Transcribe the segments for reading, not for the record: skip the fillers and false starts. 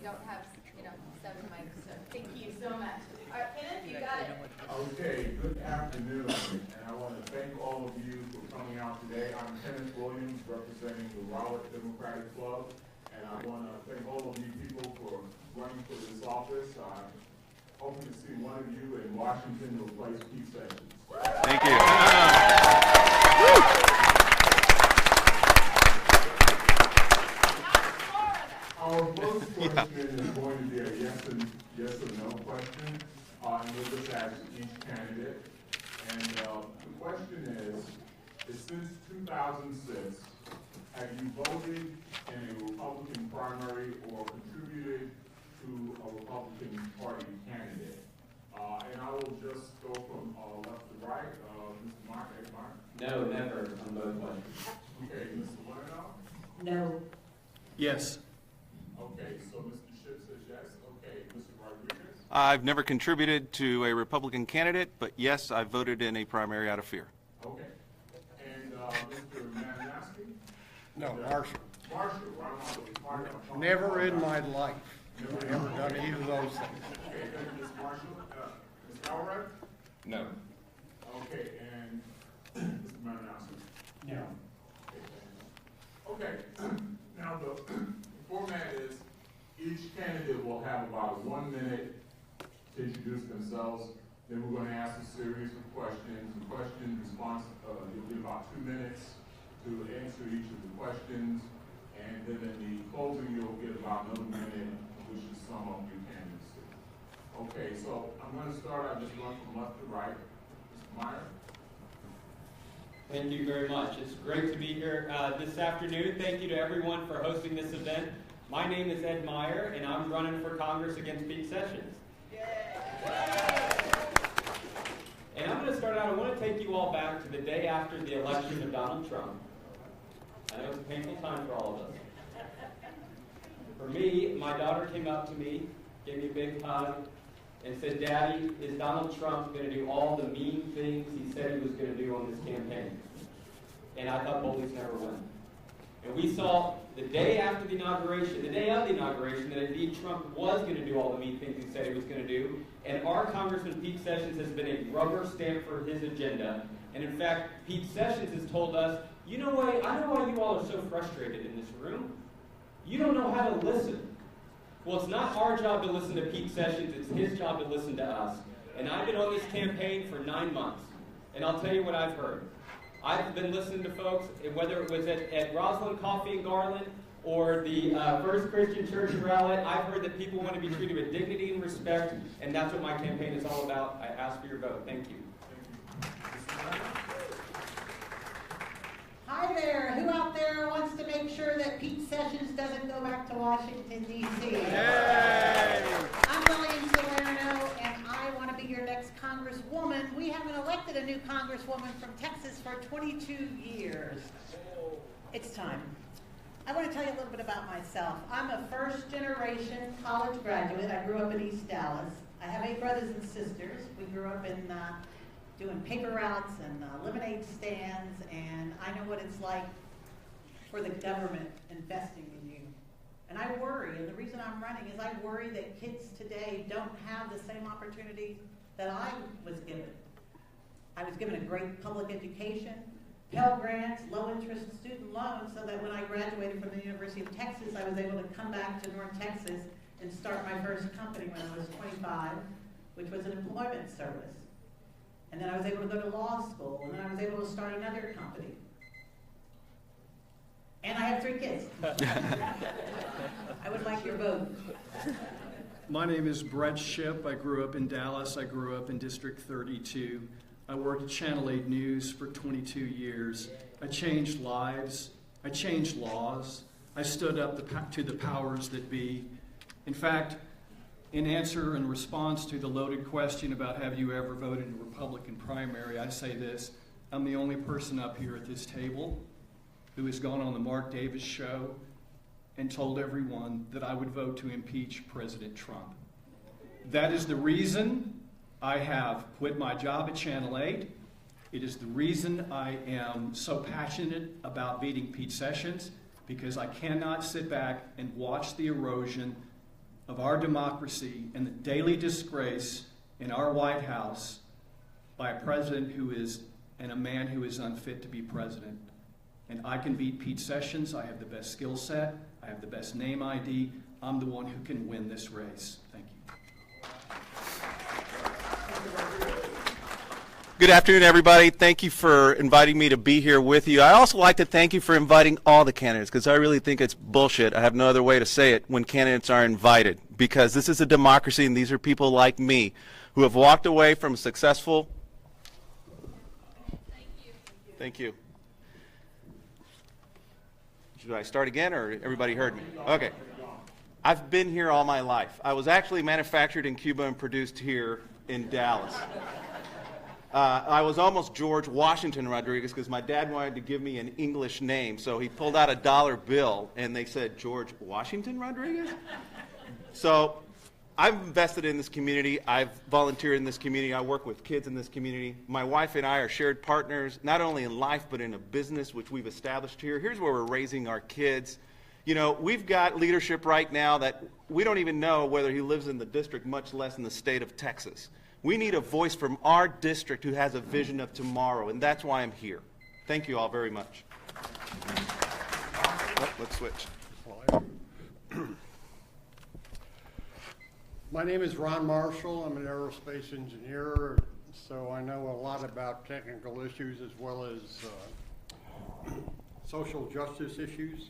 don't have, 7 mics. So thank you so much. All right, Kenneth, you got it. Okay, good afternoon, and I want to thank all of you for coming out today. I'm Kenneth Williams, representing the Rowlett Democratic Club, and I want to thank all of you people for running for this office. I'm hoping to see one of you in Washington to replace Pete Sessions. Thank you. Our first question is going to be a yes or no question, and we'll just ask each candidate. And the question is since 2006, have you voted in a Republican primary or contributed to a Republican Party candidate? And I will just go from left to right. Mr. Mark. No, never on both questions. Okay, Mr. Leno? No. Yes. Okay, so Mr. Schiff says yes. Okay, Mr. Rodriguez? I've never contributed to a Republican candidate, but yes, I voted in a primary out of fear. Okay. And Mr. Manasky? No, Marshall. Marshall, right? Never in my life have I ever done either of those things. Okay, thank you, Ms. Marshall. Ms. Elred? No. Okay, and Mr. Manasky? No. Okay, now the format is each candidate will have about 1 minute to introduce themselves. Then we're going to ask a series of questions. The question response, you'll get about 2 minutes to answer each of the questions. And then in the closing, you'll get about another minute, which is sum up your candidacy. Okay, so I'm going to start. I just run from left to right. Mr. Meyer. Thank you very much. It's great to be here this afternoon. Thank you to everyone for hosting this event. My name is Ed Meyer, and I'm running for Congress against Pete Sessions. And I'm going to start out, I want to take you all back to the day after the election of Donald Trump. I know it's a painful time for all of us. For me, my daughter came up to me, gave me a big hug, and said, "Daddy, is Donald Trump going to do all the mean things he said he was going to do on this campaign?" And I thought bullies never win. And we saw the day after the inauguration, the day of the inauguration, that indeed Trump was going to do all the mean things he said he was going to do. And our Congressman Pete Sessions has been a rubber stamp for his agenda. And in fact, Pete Sessions has told us, "You know what? I know why you all are so frustrated in this room. You don't know how to listen." Well, it's not our job to listen to Pete Sessions. It's his job to listen to us. And I've been on this campaign for 9 months. And I'll tell you what I've heard. I've been listening to folks, whether it was at Roslyn Coffee and Garland or the First Christian Church in Rowlett, I've heard that people want to be treated with dignity and respect, and that's what my campaign is all about. I ask for your vote. Thank you. Hi there. Who out there wants to make sure that Pete Sessions doesn't go back to Washington, D.C.? Yay! I'm William Salerno, and I want to be your next Congresswoman. We haven't elected a new Congresswoman from Texas for 22 years. It's time. I want to tell you a little bit about myself. I'm a first-generation college graduate. I grew up in East Dallas. I have 8 brothers and sisters. We grew up in doing paper routes and lemonade stands, and I know what it's like for the government investing in you. And I worry, and the reason I'm running is I worry that kids today don't have the same opportunity that I was given. I was given a great public education, Pell Grants, low-interest student loans, so that when I graduated from the University of Texas, I was able to come back to North Texas and start my first company when I was 25, which was an employment service. And then I was able to go to law school, and then I was able to start another company. And I have 3 kids. I would like your vote. My name is Brett Shipp. I grew up in Dallas. I grew up in District 32. I worked at Channel 8 News for 22 years. I changed lives. I changed laws. I stood up to the powers that be. In fact, in answer and response to the loaded question about have you ever voted in a Republican primary, I say this: I'm the only person up here at this table who has gone on the Mark Davis show and told everyone that I would vote to impeach President Trump. That is the reason I have quit my job at Channel 8. It is the reason I am so passionate about beating Pete Sessions, because I cannot sit back and watch the erosion of our democracy and the daily disgrace in our White House by a president who is, and a man who is unfit to be president. And I can beat Pete Sessions. I have the best skill set. I have the best name ID. I'm the one who can win this race. Thank you. Good afternoon, everybody. Thank you for inviting me to be here with you. I also like to thank you for inviting all the candidates, because I really think it's bullshit. I have no other way to say it when candidates are invited, because this is a democracy and these are people like me who have walked away from successful. Thank you. Should I start again, or everybody heard me? Okay. I've been here all my life. I was actually manufactured in Cuba and produced here in Dallas. I was almost George Washington Rodriguez because my dad wanted to give me an English name, so he pulled out a dollar bill and they said, George Washington Rodriguez? So I've invested in this community. I've volunteered in this community. I work with kids in this community. My wife and I are shared partners, not only in life, but in a business which we've established here. Here's where we're raising our kids. You know, we've got leadership right now that we don't even know whether he lives in the district, much less in the state of Texas. We need a voice from our district who has a vision of tomorrow, and that's why I'm here. Thank you all very much. Oh, let's switch. My name is Ron Marshall. I'm an aerospace engineer, so I know a lot about technical issues as well as social justice issues.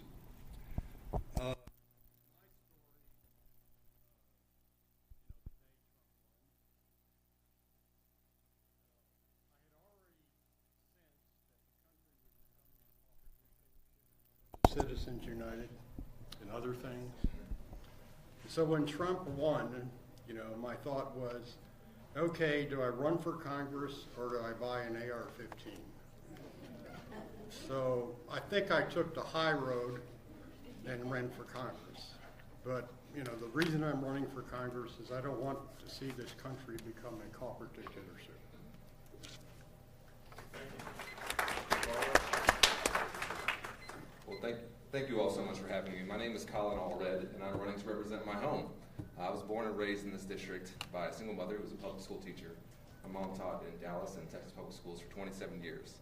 Citizens United and other things. So when Trump won, you know, my thought was, okay, do I run for Congress or do I buy an AR-15? So I think I took the high road and ran for Congress. But, you know, the reason I'm running for Congress is I don't want to see this country become a corporate dictatorship. Well, thank you all so much for having me. My name is Colin Allred, and I'm running to represent my home. I was born and raised in this district by a single mother who was a public school teacher. My mom taught in Dallas and Texas public schools for 27 years.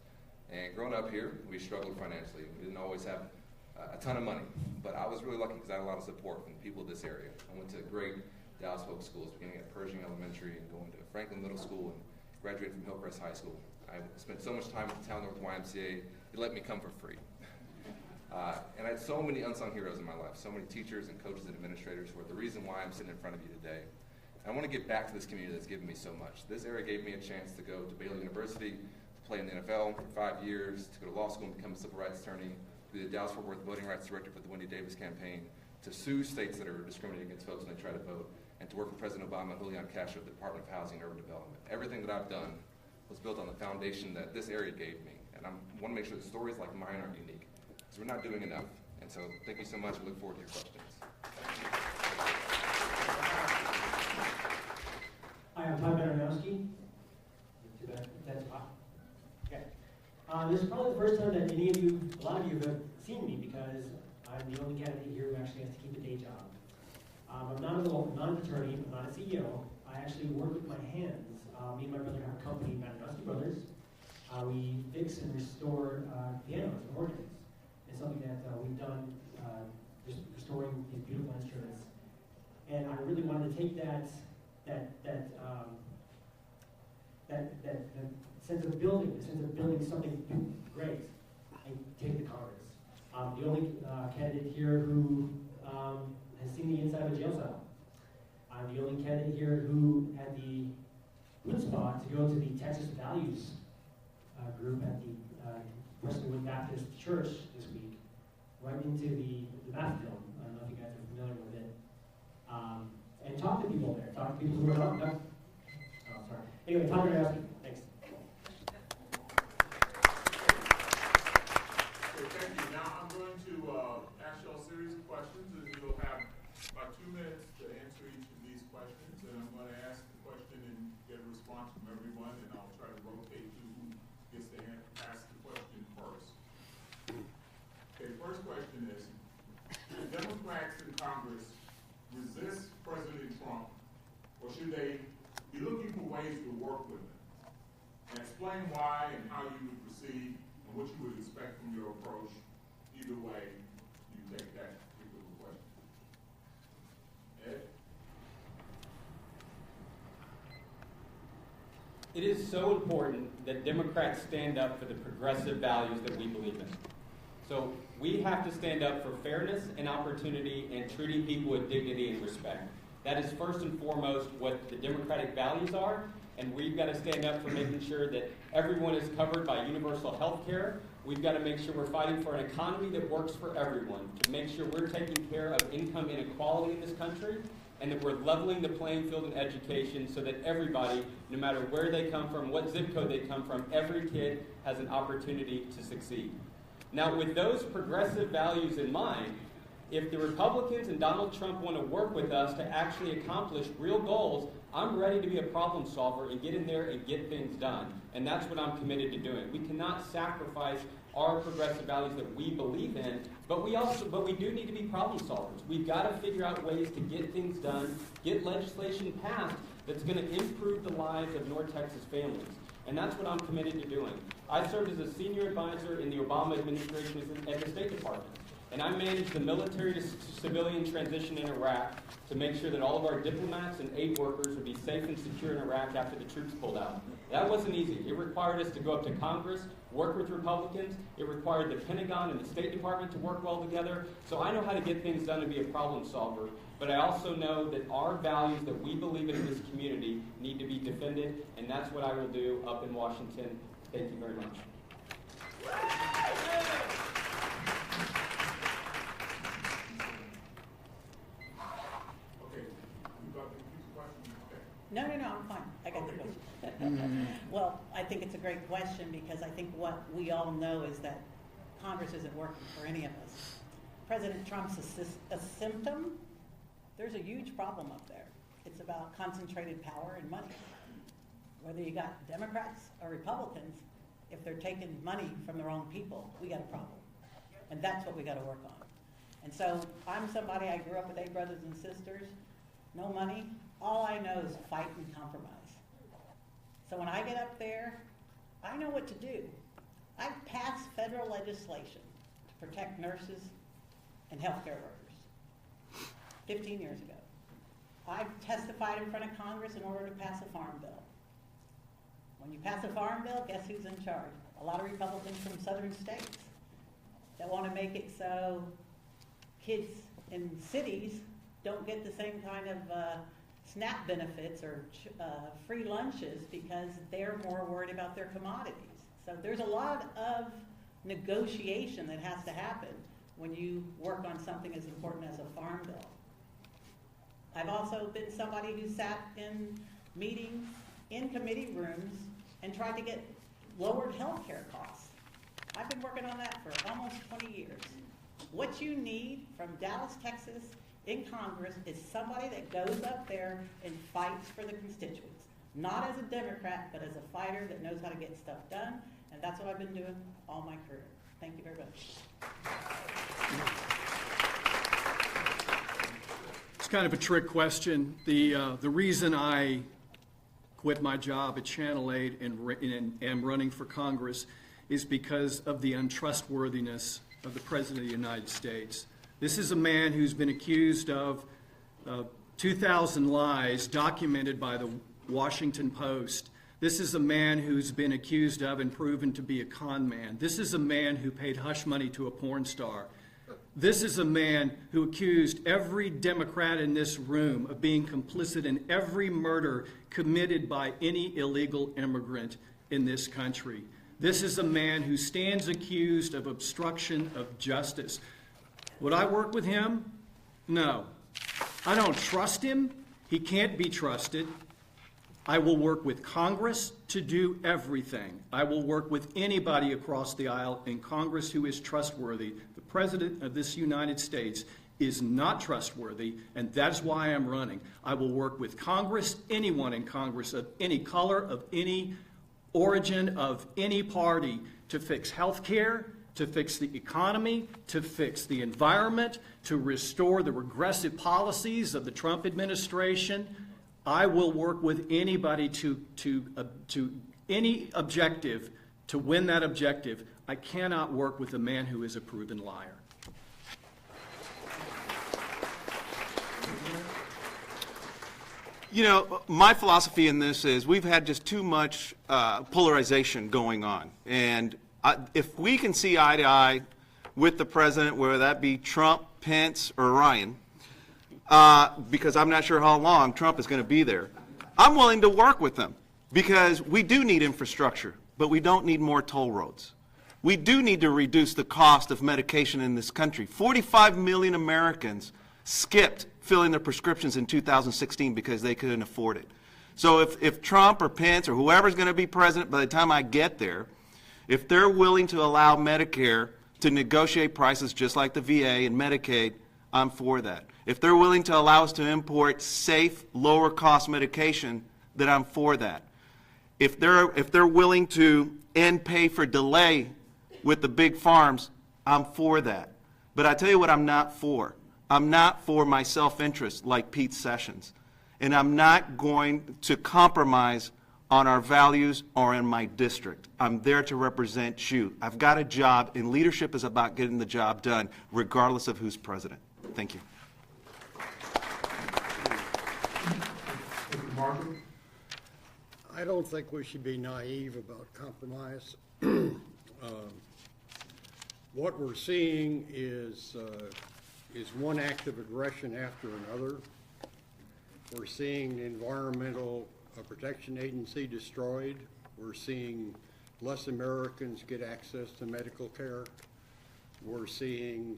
And growing up here, we struggled financially. We didn't always have a ton of money, but I was really lucky because I had a lot of support from the people of this area. I went to great Dallas public schools, beginning at Pershing Elementary and going to Franklin Middle School and graduated from Hillcrest High School. I spent so much time at the Town North YMCA, they let me come for free. And I had so many unsung heroes in my life, so many teachers and coaches and administrators who are the reason why I'm sitting in front of you today. And I want to give back to this community that's given me so much. This area gave me a chance to go to Baylor University, to play in the NFL for 5 years, to go to law school and become a civil rights attorney, to be the Dallas-Fort Worth Voting Rights Director for the Wendy Davis campaign, to sue states that are discriminating against folks when they try to vote, and to work with President Obama and Julian Castro at the Department of Housing and Urban Development. Everything that I've done was built on the foundation that this area gave me. And I want to make sure that stories like mine aren't unique, because we're not doing enough. And so thank you so much. I look forward to your questions. Hi, I'm Todd Baranowski. That's hot. Okay. This is probably the first time that any of you, a lot of you have seen me because I'm the only candidate here who actually has to keep a day job. I'm not an attorney, I'm not a CEO. I actually work with my hands. Me and my brother have a company, Baranowski Brothers. We fix and restore pianos and organs. It's something that we've done, just restoring these beautiful instruments. And I really wanted to take that sense of building something great, and take it to Congress. I'm the only candidate here who has seen the inside of a jail cell. I'm the only candidate here who had the chutzpah to go to the Texas Values group at the Prestonwood Baptist Church this week, right into the bathroom. I don't know if you guys are familiar with it. And talk to people there. Talk to people who are not. No. Oh, sorry. Anyway, Tom Baranowski. Thanks. Okay, thank you. Now I'm going to ask you all a series of questions, and you'll have about 2 minutes to answer each of these questions. And I'm going to ask the question and get a response from everyone, and I'll try to rotate to who gets to ask the question first. Okay, first question is, Democrats in Congress resist It is so important that Democrats stand up for the progressive values that we believe in. So we have to stand up for fairness and opportunity and treating people with dignity and respect. That is first and foremost what the democratic values are, and we've got to stand up for making sure that everyone is covered by universal health care. We've got to make sure we're fighting for an economy that works for everyone, to make sure we're taking care of income inequality in this country, and that we're leveling the playing field in education so that everybody, no matter where they come from, what zip code they come from, every kid has an opportunity to succeed. Now, with those progressive values in mind, if the Republicans and Donald Trump want to work with us to actually accomplish real goals, I'm ready to be a problem solver and get in there and get things done. And that's what I'm committed to doing. We cannot sacrifice our progressive values that we believe in, but we do need to be problem solvers. We've got to figure out ways to get things done, get legislation passed that's going to improve the lives of North Texas families. And that's what I'm committed to doing. I served as a senior advisor in the Obama administration at the State Department. And I managed the military to civilian transition in Iraq to make sure that all of our diplomats and aid workers would be safe and secure in Iraq after the troops pulled out. That wasn't easy. It required us to go up to Congress, work with Republicans. It required the Pentagon and the State Department to work well together. So I know how to get things done and be a problem solver. But I also know that our values that we believe in this community need to be defended, and that's what I will do up in Washington. Thank you very much. No, I'm fine. I got the question. Well, I think it's a great question because I think what we all know is that Congress isn't working for any of us. President Trump's a symptom. There's a huge problem up there. It's about concentrated power and money. Whether you got Democrats or Republicans, if they're taking money from the wrong people, we got a problem. And that's what we got to work on. And so I'm somebody, I grew up with 8 brothers and sisters, no money. All I know is fight and compromise. So when I get up there, I know what to do. I've passed federal legislation to protect nurses and healthcare workers 15 years ago. I've testified in front of Congress in order to pass a farm bill. When you pass a farm bill, guess who's in charge? A lot of Republicans from southern states that want to make it so kids in cities don't get the same kind of SNAP benefits or free lunches because they're more worried about their commodities. So there's a lot of negotiation that has to happen when you work on something as important as a farm bill. I've also been somebody who sat in meetings, in committee rooms, and tried to get lowered health care costs. I've been working on that for almost 20 years. What you need from Dallas, Texas, in Congress is somebody that goes up there and fights for the constituents. Not as a Democrat, but as a fighter that knows how to get stuff done, and that's what I've been doing all my career. Thank you very much. It's kind of a trick question. The reason I quit my job at Channel 8 and am running for Congress is because of the untrustworthiness of the President of the United States. This is a man who's been accused of 2,000 lies documented by the Washington Post. This is a man who's been accused of and proven to be a con man. This is a man who paid hush money to a porn star. This is a man who accused every Democrat in this room of being complicit in every murder committed by any illegal immigrant in this country. This is a man who stands accused of obstruction of justice. Would I work with him? No. I don't trust him. He can't be trusted. I will work with Congress to do everything. I will work with anybody across the aisle in Congress who is trustworthy. The President of this United States is not trustworthy, and that's why I'm running. I will work with Congress, anyone in Congress of any color, of any origin, of any party, to fix health care, to fix the economy, to fix the environment, to restore the regressive policies of the Trump administration. I will work with anybody to any objective to win that objective. I cannot work with a man who is a proven liar. You know, my philosophy in this is we've had just too much polarization going on. And if we can see eye to eye with the president, whether that be Trump, Pence, or Ryan, because I'm not sure how long Trump is going to be there, I'm willing to work with them because we do need infrastructure, but we don't need more toll roads. We do need to reduce the cost of medication in this country. 45 million Americans skipped filling their prescriptions in 2016 because they couldn't afford it. So if Trump or Pence or whoever's going to be president by the time I get there, if they're willing to allow Medicare to negotiate prices just like the VA and Medicaid, I'm for that. If they're willing to allow us to import safe, lower cost medication, then I'm for that. If they're willing to end pay for delay with the big farms, I'm for that. But I tell you what I'm not for. I'm not for my self-interest like Pete Sessions. And I'm not going to compromise on our values or in my district. I'm there to represent you. I've got a job, and leadership is about getting the job done, regardless of who's president. Thank you. Mr. Marshall? I don't think we should be naive about compromise. What we're seeing is one act of aggression after another. We're seeing the Environmental Protection Agency destroyed. We're seeing less Americans get access to medical care. We're seeing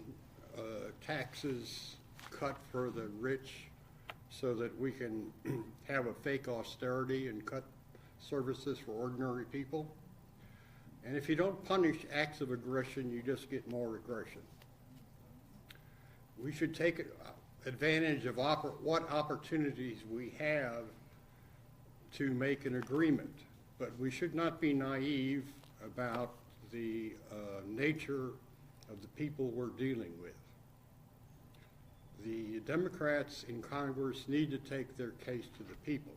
taxes cut for the rich so that we can have a fake austerity and cut services for ordinary people. And if you don't punish acts of aggression, you just get more aggression. We should take advantage of what opportunities we have to make an agreement, but we should not be naive about the nature of the people we're dealing with. The Democrats in Congress need to take their case to the people.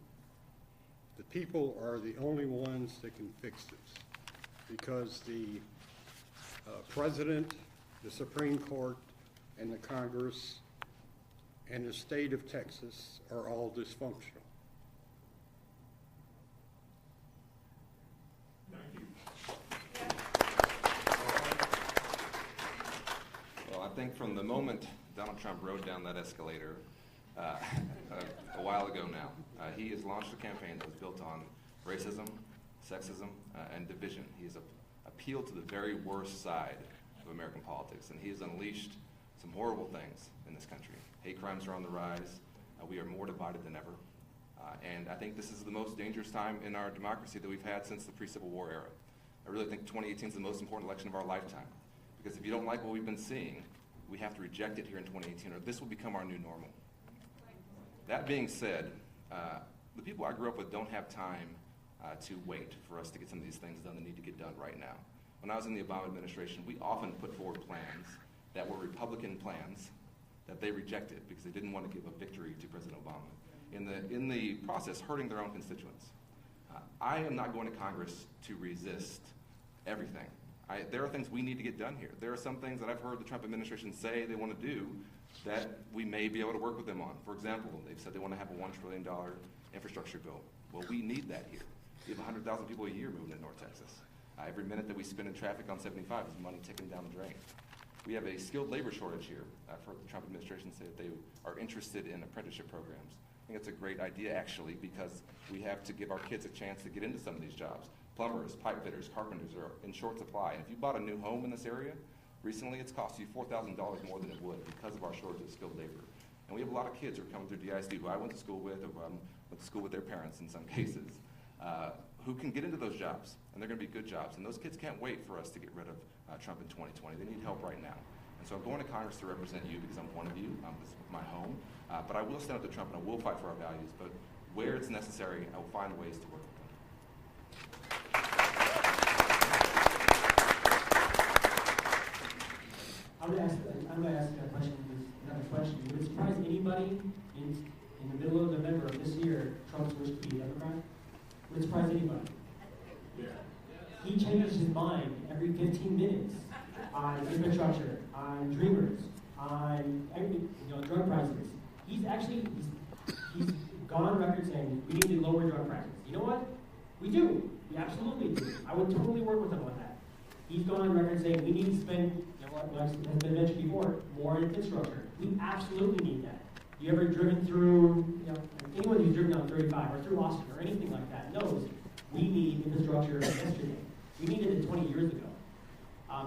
The people are the only ones that can fix this, because the President, the Supreme Court, and the Congress and the state of Texas are all dysfunctional. Well, I think from the moment Donald Trump rode down that escalator a while ago now, he has launched a campaign that was built on racism, sexism, and division. He has appealed to the very worst side of American politics, and he has unleashed some horrible things in this country. Hate crimes are on the rise. We are more divided than ever. And I think this is the most dangerous time in our democracy that we've had since the pre-Civil War era. I really think 2018 is the most important election of our lifetime. Because if you don't like what we've been seeing, we have to reject it here in 2018, or this will become our new normal. That being said, the people I grew up with don't have time to wait for us to get some of these things done that need to get done right now. When I was in the Obama administration, we often put forward plans that were Republican plans that they rejected because they didn't want to give a victory to President Obama. In the process, hurting their own constituents. I am not going to Congress to resist everything. There are things we need to get done here. There are some things that I've heard the Trump administration say they want to do that we may be able to work with them on. For example, they've said they want to have a $1 trillion infrastructure bill. Well, we need that here. We have 100,000 people a year moving to North Texas. Every minute that we spend in traffic on 75 is money ticking down the drain. We have a skilled labor shortage here. I've heard the Trump administration say that they are interested in apprenticeship programs. I think it's a great idea, actually, because we have to give our kids a chance to get into some of these jobs. Plumbers, pipe fitters, carpenters are in short supply. And if you bought a new home in this area, recently it's cost you $4,000 more than it would because of our shortage of skilled labor. And we have a lot of kids who are coming through DISD who I went to school with, or went to school with their parents in some cases, who can get into those jobs, and they're going to be good jobs. And those kids can't wait for us to get rid of Trump in 2020. They need help right now. And so I'm going to Congress to represent you because I'm one of you. This is my home. But I will stand up to Trump, and I will fight for our values. But where it's necessary, I will find ways to work with them. I'm going to ask another question. Would it surprise anybody in the middle of November of this year Trump's supposed to be a Democrat? Would it surprise anybody? Yeah. He changes his mind every 15 minutes on infrastructure, on dreamers, on drug prices. He's gone on record saying we need to lower drug prices. You know what? We do. We absolutely do. I would totally work with him on that. He's gone on record saying we need to spend, you know, what has been mentioned before, more in infrastructure. We absolutely need that. You ever driven through, you know, anyone who's driven on 35 or through Austin or anything like that knows we need infrastructure yesterday. We needed it 20 years ago.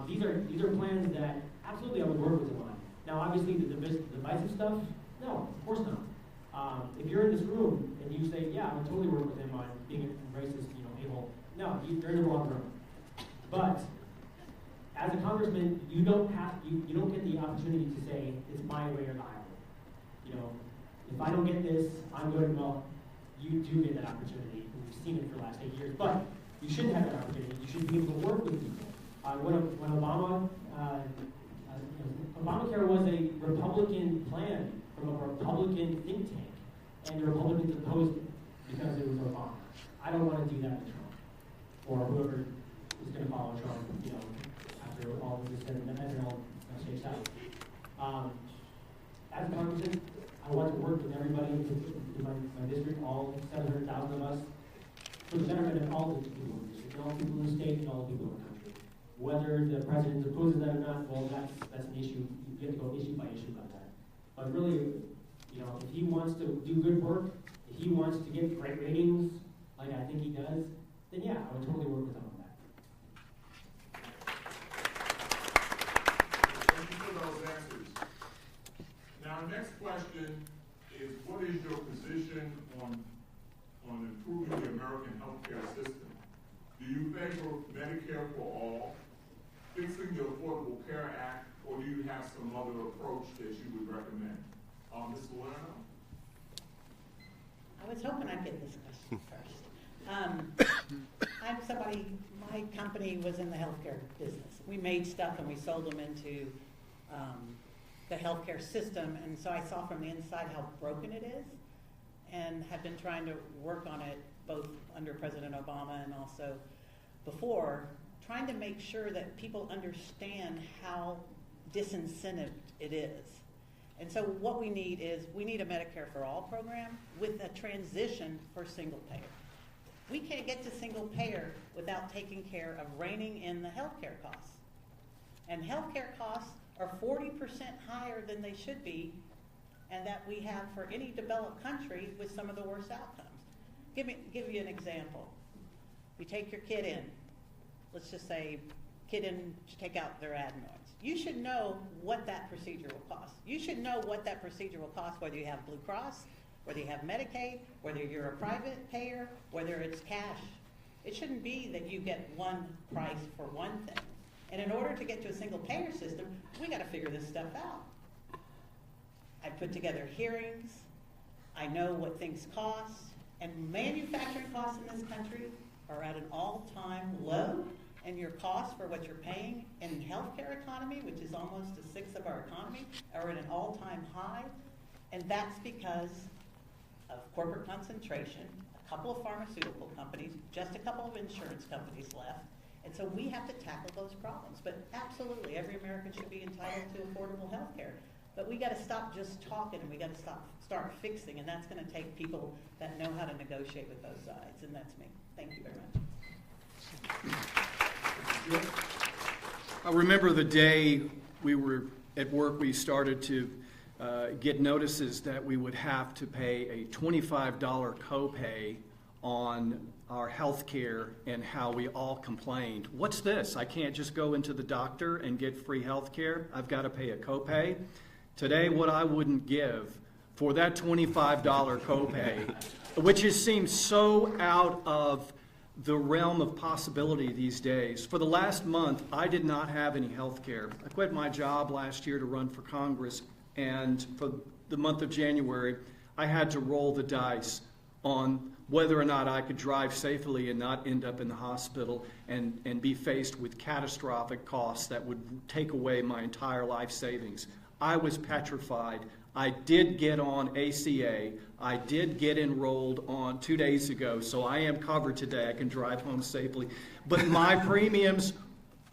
These are plans that absolutely I would work with him on. Now, obviously, the divisive stuff, no, of course not. If you're in this room and you say, yeah, I would totally work with him on being a racist, you know, a-hole, no, you're in the wrong room. But as a congressman, you don't get the opportunity to say it's my way or the highway. You know, if I don't get this, I'm going, well, you do get that opportunity. We've seen it for the last 8 years, but you shouldn't have that opportunity. You should be able to work with people. When Obamacare was a Republican plan from a Republican think tank, and the Republicans opposed it because it was Obama. I don't want to do that to Trump, or whoever is going to follow Trump, you know, after all this is said and it all shakes out. As a congressman, I want to work with everybody in my district, all 700,000 of us, for the betterment of all the people in the district, and all the people in the state, and all the people in the country. Whether the president opposes that or not, well, that's an issue. You have to go issue by issue about that. But really, you know, if he wants to do good work, if he wants to get great ratings, like I think he does, then yeah, I would totally work with him on that. Thank you for those answers. Now, next question is, what is your position on improving the American healthcare system? Do you favor Medicare for all, fixing the Affordable Care Act, or do you have some other approach that you would recommend? Ms. Salerno? I was hoping I'd get this question first. I'm somebody, my company was in the healthcare business. We made stuff and we sold them into the healthcare system, and so I saw from the inside how broken it is, and have been trying to work on it both under President Obama and also before, trying to make sure that people understand how disincentivized it is. And so what we need is, we need a Medicare for All program with a transition for single payer. We can't get to single payer without taking care of reining in the healthcare costs. And healthcare costs are 40% higher than they should be, and that we have for any developed country with some of the worst outcomes. Give you an example. You take your kid in. Let's just say kid in to take out their adenoids. You should know what that procedure will cost. You should know what that procedure will cost, whether you have Blue Cross, whether you have Medicaid, whether you're a private payer, whether it's cash. It shouldn't be that you get one price for one thing. And in order to get to a single payer system, we got to figure this stuff out. I put together hearings. I know what things cost. And manufacturing costs in this country are at an all-time low. And your costs for what you're paying in the healthcare economy, which is almost a sixth of our economy, are at an all-time high. And that's because of corporate concentration, a couple of pharmaceutical companies, just a couple of insurance companies left. And so we have to tackle those problems. But absolutely, every American should be entitled to affordable health care. But we got to stop just talking, and we got to start fixing, and that's going to take people that know how to negotiate with both sides, and that's me. Thank you very much. I remember the day we were at work, we started to get notices that we would have to pay a $25 copay on our health care, and how we all complained. What's this? I can't just go into the doctor and get free health care. I've got to pay a copay. Today, what I wouldn't give for that $25 copay, which just seems so out of the realm of possibility these days. For the last month, I did not have any health care. I quit my job last year to run for Congress, and for the month of January, I had to roll the dice on whether or not I could drive safely and not end up in the hospital and be faced with catastrophic costs that would take away my entire life savings. I was petrified. I did get on ACA. I did get enrolled on 2 days ago, so I am covered today. I can drive home safely. But my premiums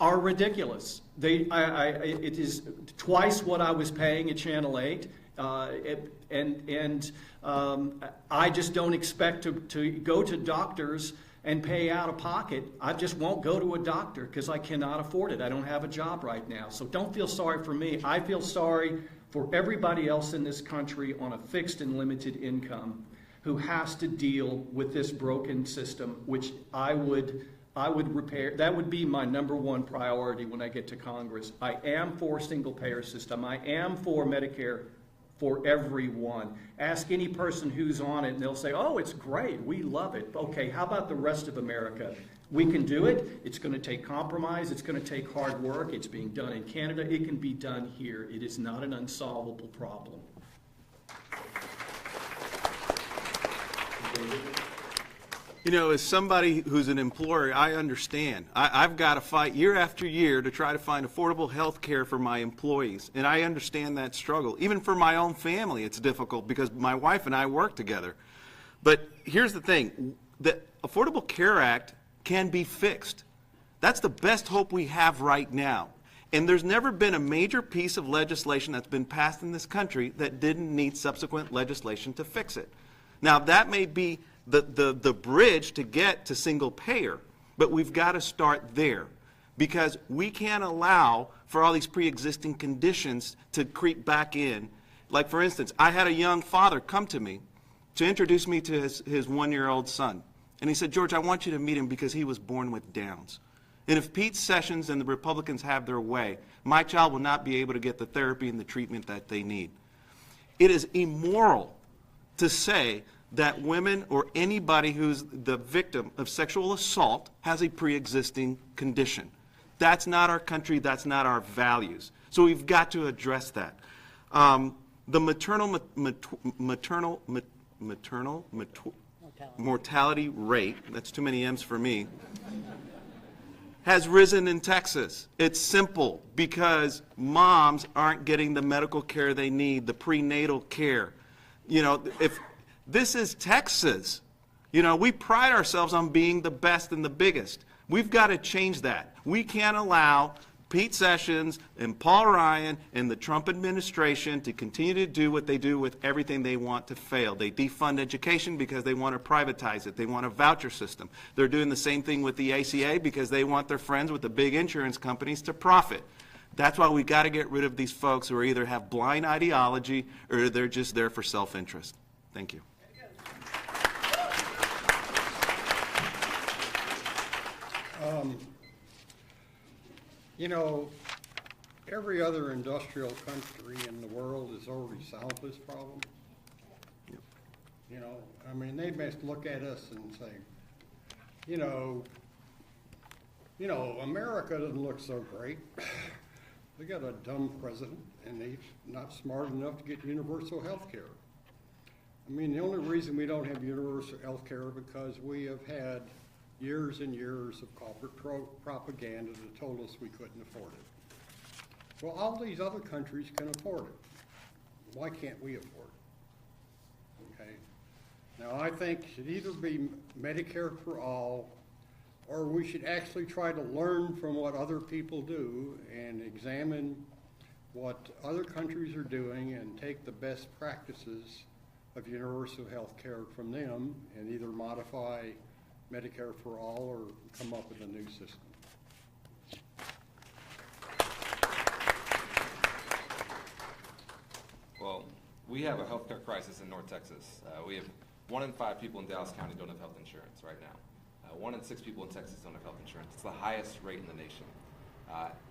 are ridiculous. It is twice what I was paying at Channel 8. I just don't expect to go to doctors and pay out of pocket. I just won't go to a doctor because I cannot afford it. I don't have a job right now. So don't feel sorry for me. I feel sorry for everybody else in this country on a fixed and limited income who has to deal with this broken system, which I would repair. That would be my number one priority when I get to Congress. I am for a single payer system. I am for Medicare for everyone. Ask any person who's on it and they'll say, oh, it's great, we love it. Okay, how about the rest of America? We can do it. It's going to take compromise. It's going to take hard work. It's being done in Canada. It can be done here. It is not an unsolvable problem. You know, as somebody who's an employer, I understand. I've got to fight year after year to try to find affordable health care for my employees. And I understand that struggle. Even for my own family, it's difficult because my wife and I work together. But here's the thing. The Affordable Care Act can be fixed. That's the best hope we have right now. And there's never been a major piece of legislation that's been passed in this country that didn't need subsequent legislation to fix it. Now, that may be the bridge to get to single payer, but we've got to start there because we can't allow for all these pre-existing conditions to creep back in. Like, for instance, I had a young father come to me to introduce me to his one-year-old son. And he said, George, I want you to meet him because he was born with Downs. And if Pete Sessions and the Republicans have their way, my child will not be able to get the therapy and the treatment that they need. It is immoral to say that women or anybody who's the victim of sexual assault has a pre-existing condition. That's not our country. That's not our values. So we've got to address that. The maternal mortality rate, that's too many M's for me, has risen in Texas. It's simple because moms aren't getting the medical care they need, the prenatal care. You know, if this is Texas. You know, we pride ourselves on being the best and the biggest. We've got to change that. We can't allow Pete Sessions and Paul Ryan and the Trump administration to continue to do what they do with everything they want to fail. They defund education because they want to privatize it. They want a voucher system. They're doing the same thing with the ACA because they want their friends with the big insurance companies to profit. That's why we've got to get rid of these folks who either have blind ideology or they're just there for self-interest. Thank you. You know, every other industrial country in the world has already solved this problem. Yep. You know, I mean, they must look at us and say, you know, America doesn't look so great. They got a dumb president, and he's not smart enough to get universal health care. I mean, the only reason we don't have universal health care is because we have had years and years of corporate propaganda that told us we couldn't afford it. Well, all these other countries can afford it. Why can't we afford it? Okay. Now, I think it should either be Medicare for all, or we should actually try to learn from what other people do and examine what other countries are doing and take the best practices of universal health care from them and either modify Medicare for all or come up with a new system. Well, we have a healthcare crisis in North Texas. We have 1 in 5 people in Dallas County don't have health insurance right now. 1 in 6 people in Texas don't have health insurance. It's the highest rate in the nation.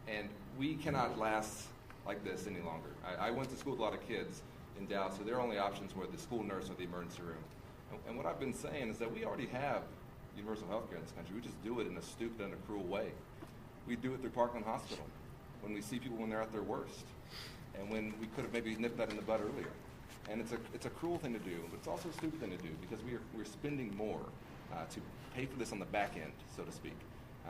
And we cannot last like this any longer. I went to school with a lot of kids in Dallas, so their only options were the school nurse or the emergency room. And what I've been saying is that we already have universal health care in this country. We just do it in a stupid and a cruel way. We do it through Parkland Hospital, when we see people when they're at their worst, and when we could have maybe nipped that in the bud earlier. And it's a cruel thing to do, but it's also a stupid thing to do because we're spending more to pay for this on the back end, so to speak.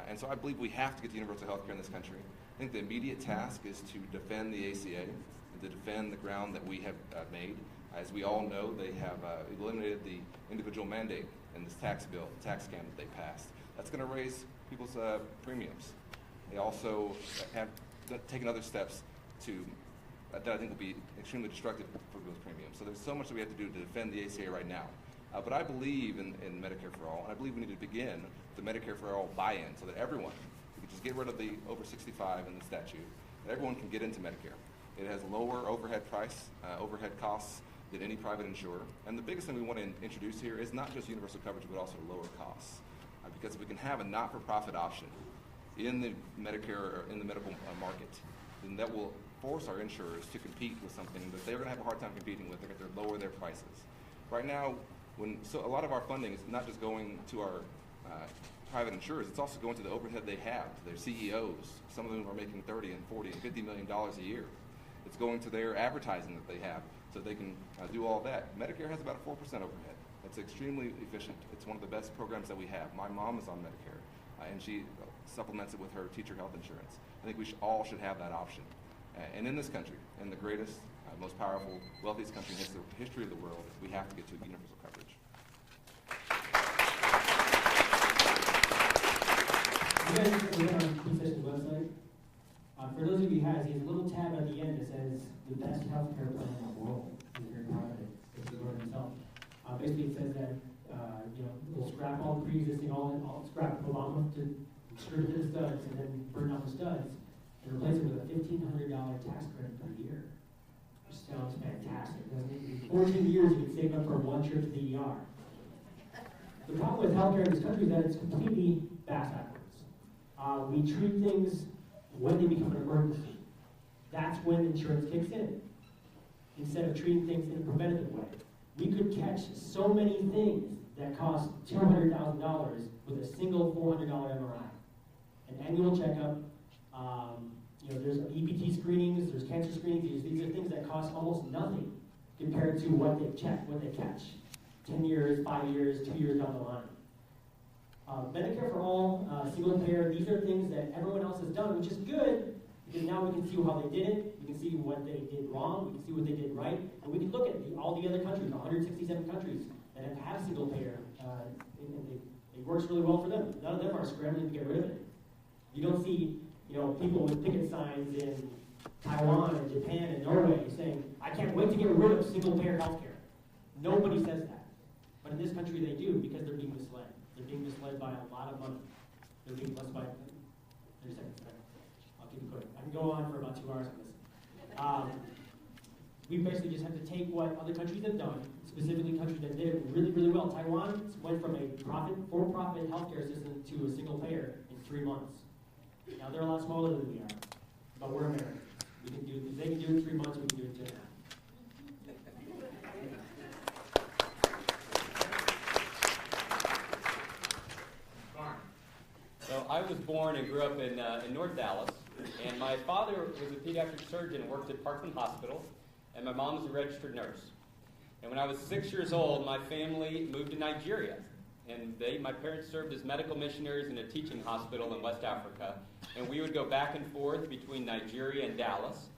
And so I believe we have to get the universal health care in this country. I think the immediate task is to defend the ACA and to defend the ground that we have made. As we all know, they have eliminated the individual mandate in this tax bill, the tax scam that they passed. That's going to raise people's premiums. They also have taken other steps to that I think will be extremely destructive for those premiums. So there's so much that we have to do to defend the ACA right now. But I believe in Medicare for All, and I believe we need to begin the Medicare for All buy-in so that everyone, we can just get rid of the over 65 in the statute, that everyone can get into Medicare. It has lower overhead costs than any private insurer. And the biggest thing we want to introduce here is not just universal coverage, but also lower costs. Because if we can have a not-for-profit option in the Medicare or in the medical market, then that will force our insurers to compete with something that they're going to have a hard time competing with. They're going to lower their prices. Right now, so a lot of our funding is not just going to our private insurers, it's also going to the overhead they have, to their CEOs. Some of them are making $30 and $40 and $50 million a year. It's going to their advertising that they have so they can do all that. Medicare has about a 4% overhead. It's extremely efficient. It's one of the best programs that we have. My mom is on Medicare, and she supplements it with her teacher health insurance. I think we all should have that option. And in this country, in the greatest, most powerful, wealthiest country in the history of the world, we have to get to universal coverage. You guys can go on Concession's website. For those of you who has, he has a little tab at the end that says the best healthcare plan in the world. He's very proud of it. It's the Lord himself. Basically, it says that we'll scrap all the pre-existing, all scrap Obama to strip to the studs, and then burn out the studs, and replace it with a $1,500 tax credit per year. Which sounds fantastic, doesn't it? In 14 years, you can save up for one trip to the ER. The problem with healthcare in this country is that it's completely backwards. We treat things when they become an emergency. That's when insurance kicks in, instead of treating things in a preventative way. We could catch so many things that cost $200,000 with a single $400 MRI. An annual checkup, there's EPT screenings, there's cancer screenings. These are things that cost almost nothing compared to what they catch. 10 years, 5 years, 2 years down the line. Medicare for All, single payer, these are things that everyone else has done, which is good, because now we can see how they did it, we can see what they did wrong, we can see what they did right, and we can look at all the other countries, 167 countries that have single payer, and it works really well for them. None of them are scrambling to get rid of it. You don't see, people with picket signs in Taiwan and Japan and Norway saying, I can't wait to get rid of single payer healthcare. Nobody says that. But in this country they do, because they're being misled. They're being misled by a lot of money. They're being misled by 30 seconds. I'll keep it quick. I can go on for about 2 hours on this. We basically just have to take what other countries have done, specifically countries that did it really, really well. Taiwan went from a for-profit healthcare system to a single payer in 3 months. Now they're a lot smaller than we are, but we're Americans. We can do, if they can do it in 3 months, we can do it in 2.5. So I was born and grew up in North Dallas, and my father was a pediatric surgeon and worked at Parkland Hospital, and my mom was a registered nurse. And when I was 6 years old, my family moved to Nigeria, and my parents served as medical missionaries in a teaching hospital in West Africa, and we would go back and forth between Nigeria and Dallas.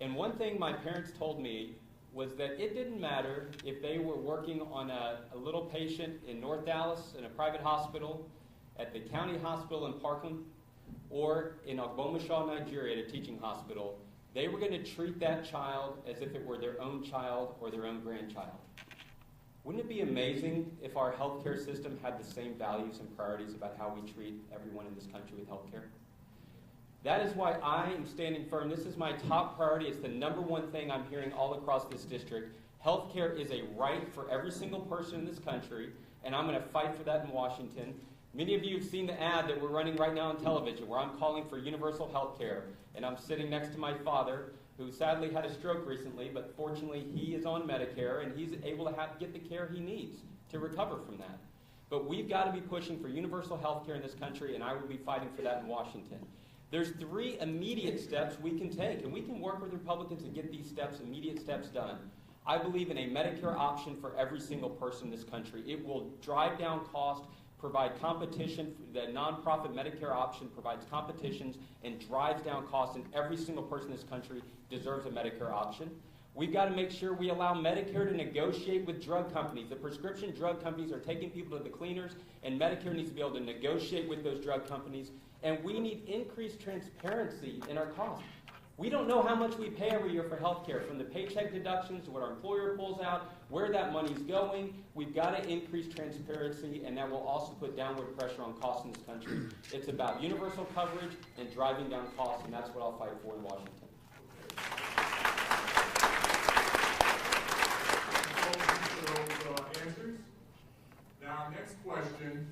And one thing my parents told me was that it didn't matter if they were working on a little patient in North Dallas in a private hospital, at the county hospital in Parkland, or in Ogbomoso, Nigeria, at a teaching hospital. They were going to treat that child as if it were their own child or their own grandchild. Wouldn't it be amazing if our healthcare system had the same values and priorities about how we treat everyone in this country with healthcare? That is why I am standing firm. This is my top priority. It's the #1 thing I'm hearing all across this district. Healthcare is a right for every single person in this country, and I'm going to fight for that in Washington. Many of you have seen the ad that we're running right now on television where I'm calling for universal health care. And I'm sitting next to my father, who sadly had a stroke recently, but fortunately he is on Medicare and he's able to get the care he needs to recover from that. But we've got to be pushing for universal health care in this country, and I will be fighting for that in Washington. There's 3 immediate steps we can take, and we can work with Republicans to get these immediate steps done. I believe in a Medicare option for every single person in this country. It will drive down cost, provide competition. The nonprofit Medicare option provides competitions and drives down costs, and every single person in this country deserves a Medicare option. We've got to make sure we allow Medicare to negotiate with drug companies. The prescription drug companies are taking people to the cleaners, and Medicare needs to be able to negotiate with those drug companies. And we need increased transparency in our costs. We don't know how much we pay every year for health care, from the paycheck deductions to what our employer pulls out, where that money's going. We've got to increase transparency, and that will also put downward pressure on costs in this country. It's about universal coverage and driving down costs, and that's what I'll fight for in Washington. Answers. Now, our next question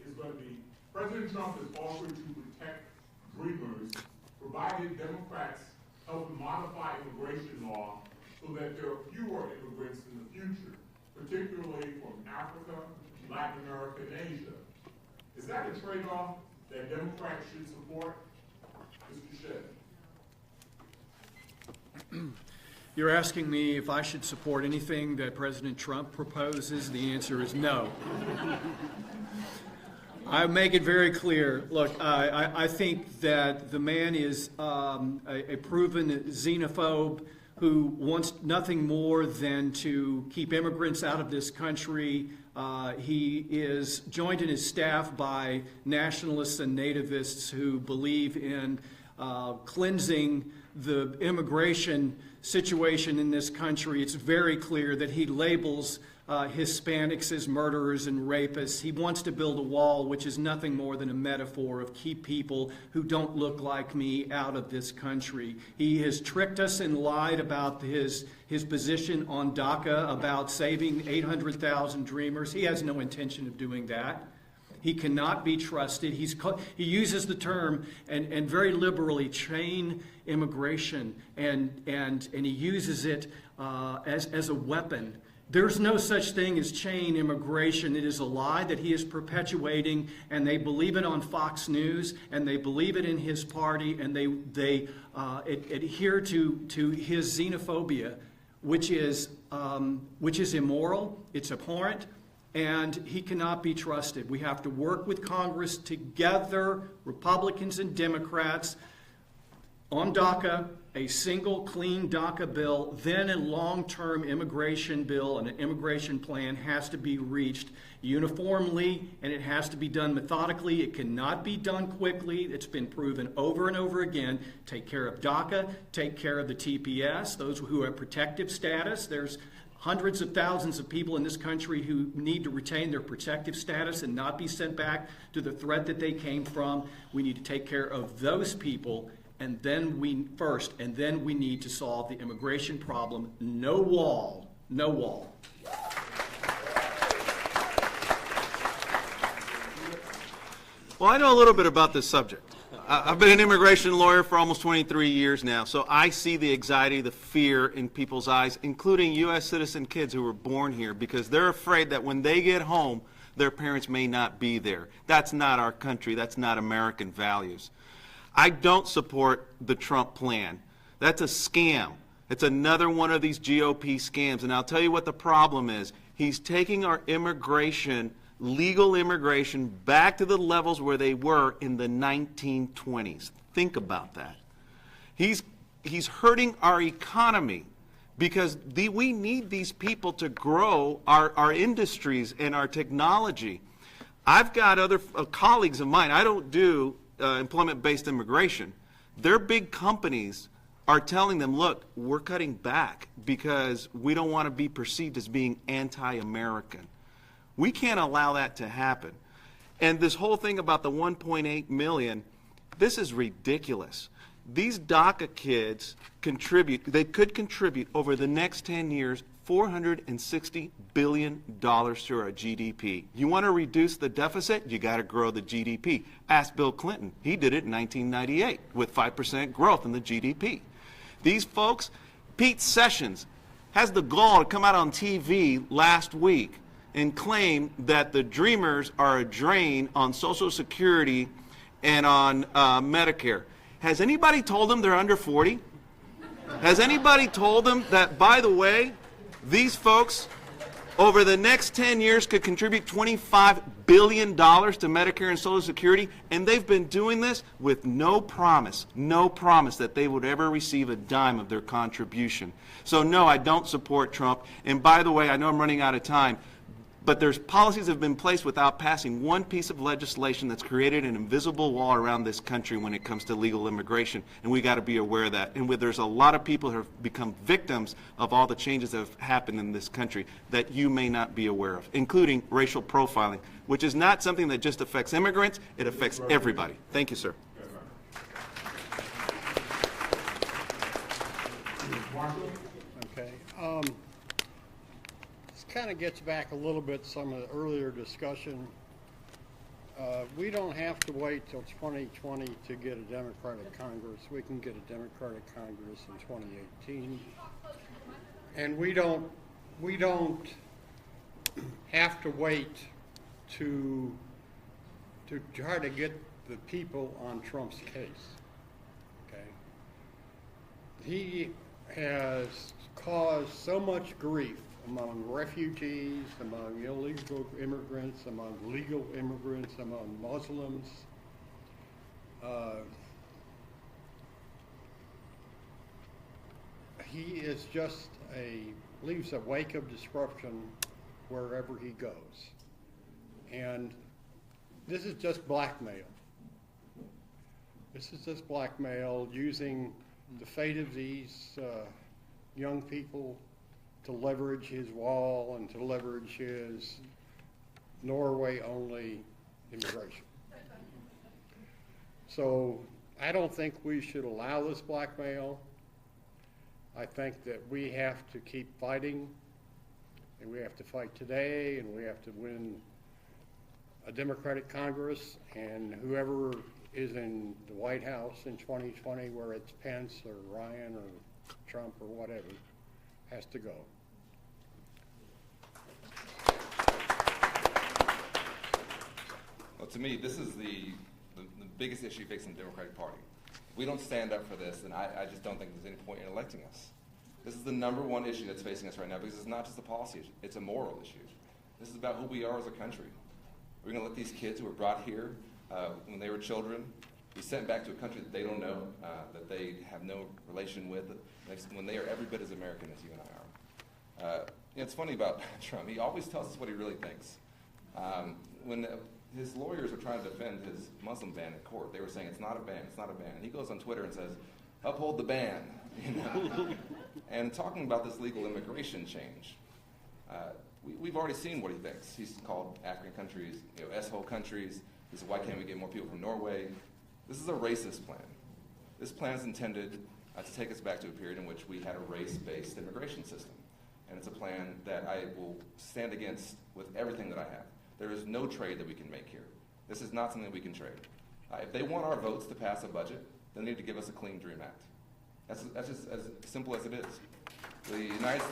is going to be, President Trump has offered to protect dreamers, provided Democrats help modify immigration law so that there are fewer immigrants in the future, particularly from Africa, Latin America, and Asia. Is that a trade-off that Democrats should support? Mr. Shedd. You're asking me if I should support anything that President Trump proposes? The answer is no. I make it very clear. Look, I think that the man is a proven xenophobe who wants nothing more than to keep immigrants out of this country. He is joined in his staff by nationalists and nativists who believe in cleansing the immigration situation in this country. It's very clear that he labels Hispanics as murderers and rapists. He wants to build a wall, which is nothing more than a metaphor of keep people who don't look like me out of this country. He has tricked us and lied about his position on DACA, about saving 800,000 dreamers. He has no intention of doing that. He cannot be trusted. He uses the term, and very liberally, chain immigration, and he uses it as a weapon. There's no such thing as chain immigration. It is a lie that he is perpetuating, and they believe it on Fox News, and they believe it in his party, and they adhere to his xenophobia, which is immoral, it's abhorrent, and he cannot be trusted. We have to work with Congress together, Republicans and Democrats, on DACA, a single clean DACA bill, then a long-term immigration bill, and an immigration plan has to be reached uniformly, and it has to be done methodically. It cannot be done quickly. It's been proven over and over again. Take care of DACA, take care of the TPS, those who have protective status. There's hundreds of thousands of people in this country who need to retain their protective status and not be sent back to the threat that they came from. We need to take care of those people, and then we need to solve the immigration problem. No wall, no wall. Well, I know a little bit about this subject. I've been an immigration lawyer for almost 23 years now, so I see the anxiety, the fear in people's eyes, including U.S. citizen kids who were born here, because they're afraid that when they get home, their parents may not be there. That's not our country. That's not American values. I don't support the Trump plan. That's a scam. It's another one of these GOP scams, and I'll tell you what the problem is. He's taking our immigration, legal immigration, back to the levels where they were in the 1920s. Think about that. He's hurting our economy because we need these people to grow our industries and our technology. I've got other colleagues of mine. I don't do employment-based immigration. Their big companies are telling them, look, we're cutting back because we don't want to be perceived as being anti-American. We can't allow that to happen. And this whole thing about the 1.8 million, this is ridiculous. These DACA kids they could contribute over the next 10 years $460 billion to our GDP. You want to reduce the deficit? You got to grow the GDP. Ask Bill Clinton. He did it in 1998 with 5% growth in the GDP. These folks, Pete Sessions has the gall to come out on TV last week and claim that the Dreamers are a drain on Social Security and on Medicare. Has anybody told them they're under 40? Has anybody told them that, by the way, these folks over the next 10 years could contribute $25 billion to Medicare and Social Security, and they've been doing this with no promise that they would ever receive a dime of their contribution. So no, I don't support Trump. And by the way, I know I'm running out of time. But there's policies that have been placed without passing one piece of legislation that's created an invisible wall around this country when it comes to legal immigration, and we got to be aware of that. And there's a lot of people who have become victims of all the changes that have happened in this country that you may not be aware of, including racial profiling, which is not something that just affects immigrants, it affects everybody. Thank you, sir. Okay. This kind of gets back a little bit some of the earlier discussion. We don't have to wait till 2020 to get a Democratic Congress. We can get a Democratic Congress in 2018. And we don't have to wait to try to get the people on Trump's case. Okay. He has caused so much grief among refugees, among illegal immigrants, among legal immigrants, among Muslims. He is just leaves a wake of disruption wherever he goes. And this is just blackmail. This is just blackmail using the fate of these young people to leverage his wall and to leverage his Norway-only immigration. So I don't think we should allow this blackmail. I think that we have to keep fighting, and we have to fight today, and we have to win a Democratic Congress, and whoever is in the White House in 2020, whether it's Pence or Ryan or Trump or whatever, has to go. Well, to me, this is the biggest issue facing the Democratic Party. If we don't stand up for this, then I just don't think there's any point in electing us. This is the #1 issue that's facing us right now, because it's not just a policy issue, it's a moral issue. This is about who we are as a country. We're going to let these kids who were brought here when they were children be sent back to a country that they don't know, that they have no relation with, when they are every bit as American as you and I are. It's funny about Trump. He always tells us what he really thinks. When his lawyers were trying to defend his Muslim ban in court, they were saying it's not a ban, it's not a ban. And he goes on Twitter and says, uphold the ban. You know? And talking about this legal immigration change, we've already seen what he thinks. He's called African countries, S-hole countries. He said, why can't we get more people from Norway? This is a racist plan. This plan is intended to take us back to a period in which we had a race-based immigration system. And it's a plan that I will stand against with everything that I have. There is no trade that we can make here. This is not something that we can trade. If they want our votes to pass a budget, they need to give us a Clean Dream Act. That's just as simple as it is. The United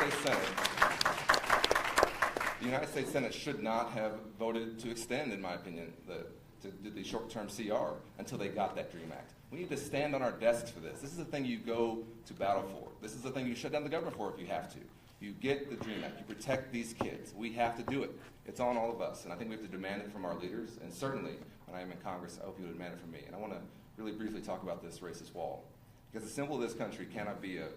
States Senate should not have voted to extend, in my opinion, the short-term CR until they got that DREAM Act. We need to stand on our desks for this. This is the thing you go to battle for. This is the thing you shut down the government for if you have to. You get the DREAM Act. You protect these kids. We have to do it. It's on all of us, and I think we have to demand it from our leaders, and certainly when I am in Congress, I hope you would demand it from me. And I want to really briefly talk about this racist wall, because the symbol of this country cannot be a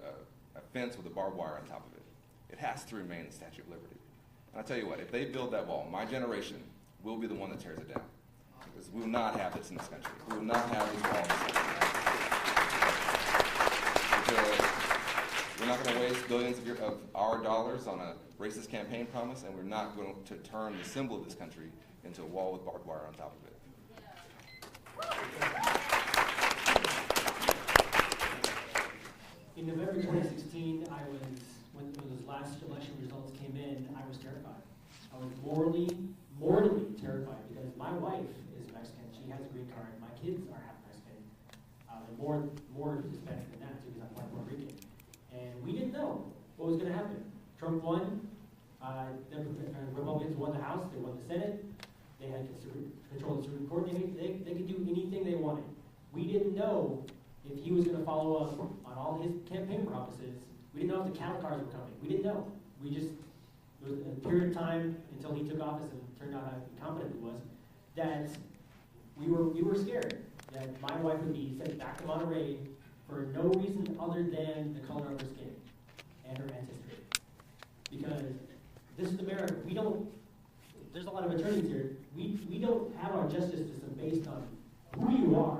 fence with a barbed wire on top of it. It has to remain the Statue of Liberty. And I'll tell you what, if they build that wall, my generation will be the one that tears it down. Because we will not have this in this country. We will not have these walls. We're not going to waste billions of our dollars on a racist campaign promise, and we're not going to turn the symbol of this country into a wall with barbed wire on top of it. In November 2016, when those last election results came in, I was terrified. I was morally terrified, because my wife is Mexican. She has a green card. My kids are half Mexican. And more Hispanic than that, too, because I'm Puerto Rican. And we didn't know what was going to happen. Trump won. The Republicans won the House. They won the Senate. They had control of the Supreme Court. They could do anything they wanted. We didn't know if he was going to follow up on all his campaign promises. We didn't know if the cattle cars were coming. We didn't know. There was a period of time until he took office and turned out how incompetent he was, that we were scared that my wife would be sent back to Monterey for no reason other than the color of her skin and her ancestry. Because this is America. there's a lot of attorneys here. We don't have our justice system based on who you are.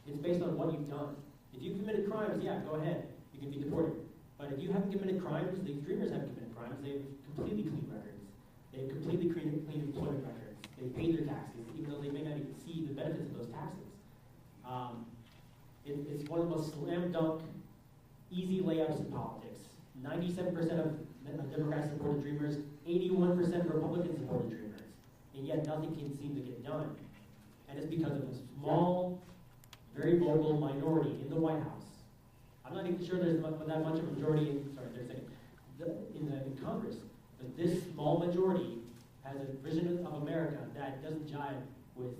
It's based on what you've done. If you've committed crimes, yeah, go ahead. You can be deported. But if you haven't committed crimes, these dreamers haven't committed crimes, they've completely clean records. They've completely clean employment records. They've paid their taxes, even though they may not even see the benefits of those taxes. It's one of the most slam dunk, easy layups in politics. 97% of Democrats supported Dreamers, 81% of Republicans supported Dreamers, and yet nothing can seem to get done. And it's because of a small, very vocal minority in the White House. I'm not even sure there's that much of a majority in Congress, but this small majority has a vision of America that doesn't jive with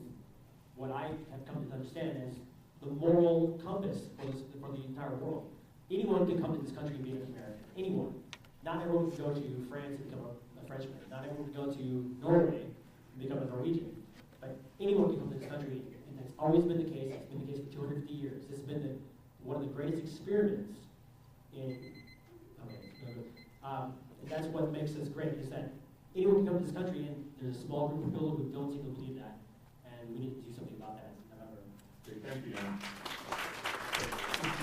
what I have come to understand as the moral compass for the entire world. Anyone can come to this country and be an American. Anyone. Not everyone can go to France and become a Frenchman. Not everyone can go to Norway and become a Norwegian. But anyone can come to this country, and that's always been the case. It's been the case for 250 years. This has been one of the greatest experiments in. That's what makes us great. Is that anyone can come to this country, and there's a small group of people who don't seem to believe that, and we need to do something about that. Thank you, Aaron.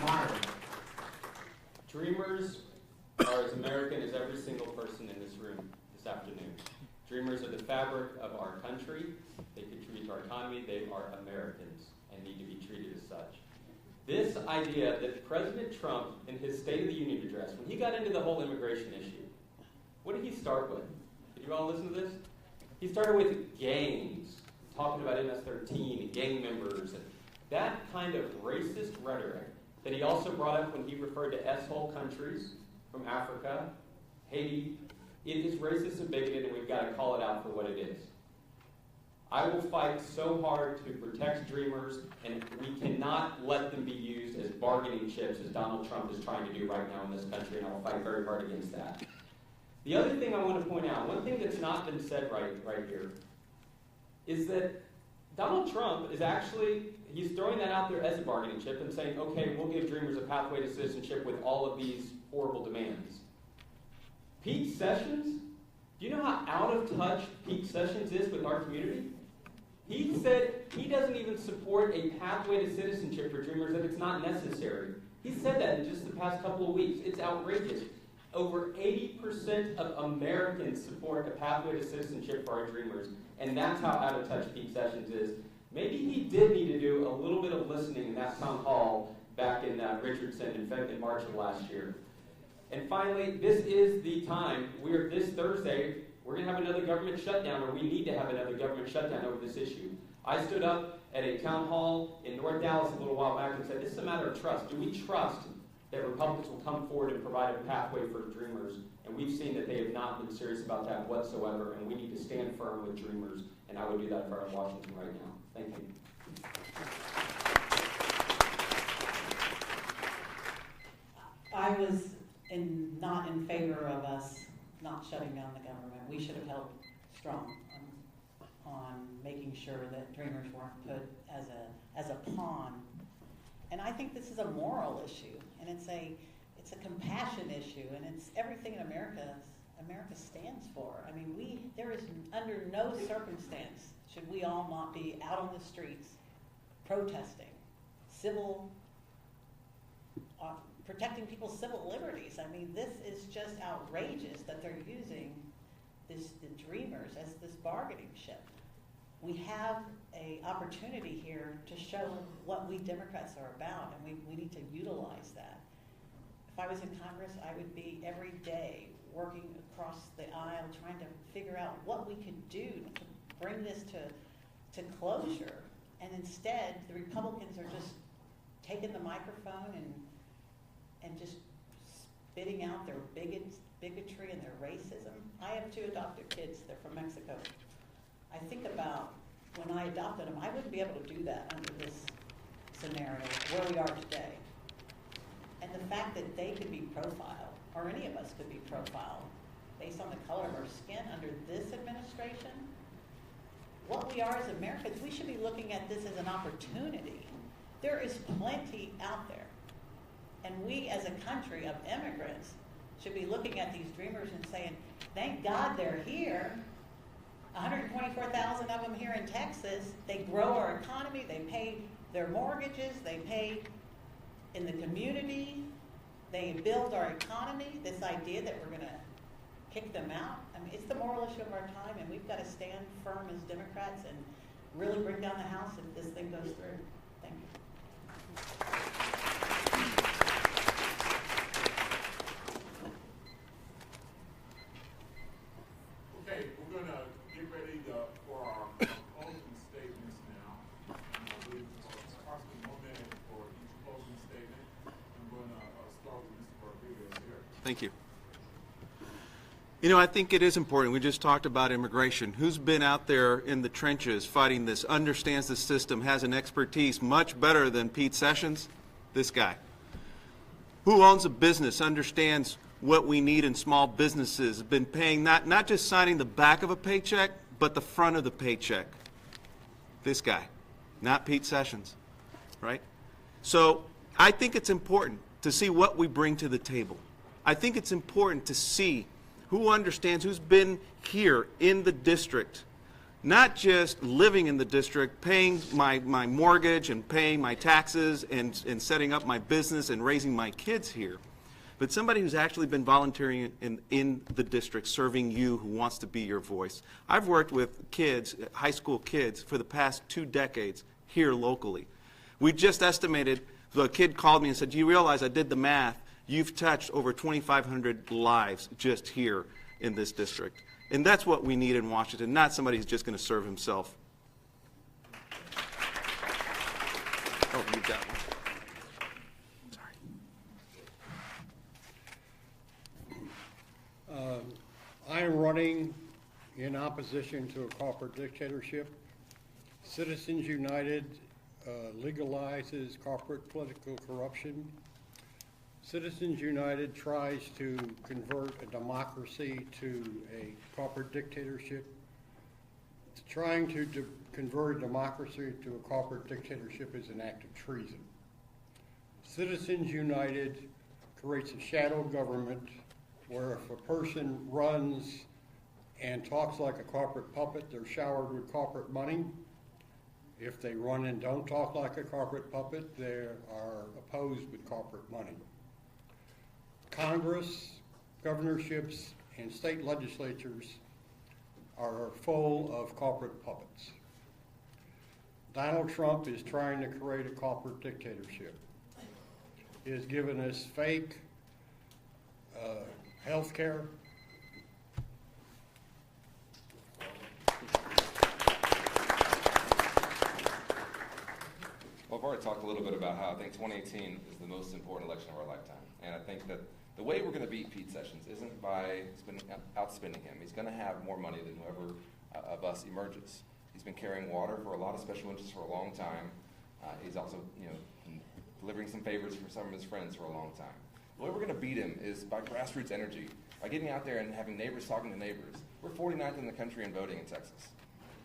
Myron. Dreamers are as American as every single person in this room this afternoon. Dreamers are the fabric of our country. They contribute to our economy. They are Americans and need to be treated as such. This idea that President Trump, in his State of the Union address, when he got into the whole immigration issue, what did he start with? Did you all listen to this? He started with gangs, talking about MS-13 and gang members, and that kind of racist rhetoric that he also brought up when he referred to S-hole countries from Africa, Haiti. It is racist and bigoted, and we've got to call it out for what it is. I will fight so hard to protect Dreamers, and we cannot let them be used as bargaining chips, as Donald Trump is trying to do right now in this country, and I will fight very hard against that. The other thing I want to point out, one thing that's not been said right here, is that Donald Trump is actually, he's throwing that out there as a bargaining chip and saying, okay, we'll give Dreamers a pathway to citizenship with all of these horrible demands. Pete Sessions, do you know how out of touch Pete Sessions is with our community? He said he doesn't even support a pathway to citizenship for Dreamers if it's not necessary. He said that in just the past couple of weeks. It's outrageous. Over 80% of Americans support a pathway to citizenship for our Dreamers, and that's how out of touch Pete Sessions is. Maybe he did need to do a little bit of listening in that town hall back in Richardson in March of last year. And finally, this is the time. This Thursday, we're going to have another government shutdown, or we need to have another government shutdown over this issue. I stood up at a town hall in North Dallas a little while back and said, this is a matter of trust. Do we trust that Republicans will come forward and provide a pathway for Dreamers? And we've seen that they have not been serious about that whatsoever, and we need to stand firm with Dreamers, and I would do that if I were in Washington right now. Thank you. I was not in favor of us not shutting down the government. We should have held strong on making sure that Dreamers weren't put as a pawn. And I think this is a moral issue, and it's a compassion issue, and it's everything America stands for. I mean, there is under no circumstance should we all not be out on the streets protesting, protecting people's civil liberties. I mean, this is just outrageous that they're using the Dreamers as this bargaining chip. We have an opportunity here to show what we Democrats are about, and we need to utilize that. If I was in Congress, I would be every day working across the aisle trying to figure out what we could do to bring this to closure. And instead, the Republicans are just taking the microphone and just spitting out their bigotry and their racism. I have 2 adopted kids. They're from Mexico. I think about when I adopted them, I wouldn't be able to do that under this scenario, where we are today. And the fact that they could be profiled, or any of us could be profiled, based on the color of our skin under this administration, what we are as Americans, we should be looking at this as an opportunity. There is plenty out there. And we as a country of immigrants should be looking at these Dreamers and saying, thank God they're here. 124,000 of them here in Texas. They grow our economy, they pay their mortgages, they pay in the community, they build our economy. This idea that we're going to kick them out, I mean, it's the moral issue of our time, and we've got to stand firm as Democrats and really bring down the House if this thing goes through. Thank you. Okay, we're gonna get ready for our closing statements now. I believe it's approximately 1 minute for each closing statement. I'm gonna start with Mr. Rodriguez here. Thank you. You know, I think it is important. We just talked about immigration. Who's been out there in the trenches fighting this, understands the system, has an expertise much better than Pete Sessions? This guy. Who owns a business, understands what we need in small businesses, been paying, not just signing the back of a paycheck, but the front of the paycheck? This guy, not Pete Sessions, right? So I think it's important to see what we bring to the table. I think it's important to see who understands, who's been here in the district, not just living in the district, paying my mortgage and paying my taxes and setting up my business and raising my kids here, but somebody who's actually been volunteering in the district, serving you, who wants to be your voice. I've worked with kids, high school kids, for the past 2 decades here locally. We just estimated, the kid called me and said, do you realize, I did the math, you've touched over 2,500 lives just here in this district. And that's what we need in Washington, not somebody who's just going to serve himself. Oh, you got one. Sorry. I am running in opposition to a corporate dictatorship. Citizens United legalizes corporate political corruption. Citizens United tries to convert a democracy to a corporate dictatorship. Trying to convert a democracy to a corporate dictatorship is an act of treason. Citizens United creates a shadow government where if a person runs and talks like a corporate puppet, they're showered with corporate money. If they run and don't talk like a corporate puppet, they are opposed with corporate money. Congress, governorships, and state legislatures are full of corporate puppets. Donald Trump is trying to create a corporate dictatorship. He has given us fake health care. Well, I've already talked a little bit about how I think 2018 is the most important election of our lifetime. And I think that the way we're going to beat Pete Sessions isn't by outspending him. He's going to have more money than whoever of us emerges. He's been carrying water for a lot of special interests for a long time. He's also, delivering some favors for some of his friends for a long time. The way we're going to beat him is by grassroots energy, by getting out there and having neighbors talking to neighbors. We're 49th in the country in voting in Texas.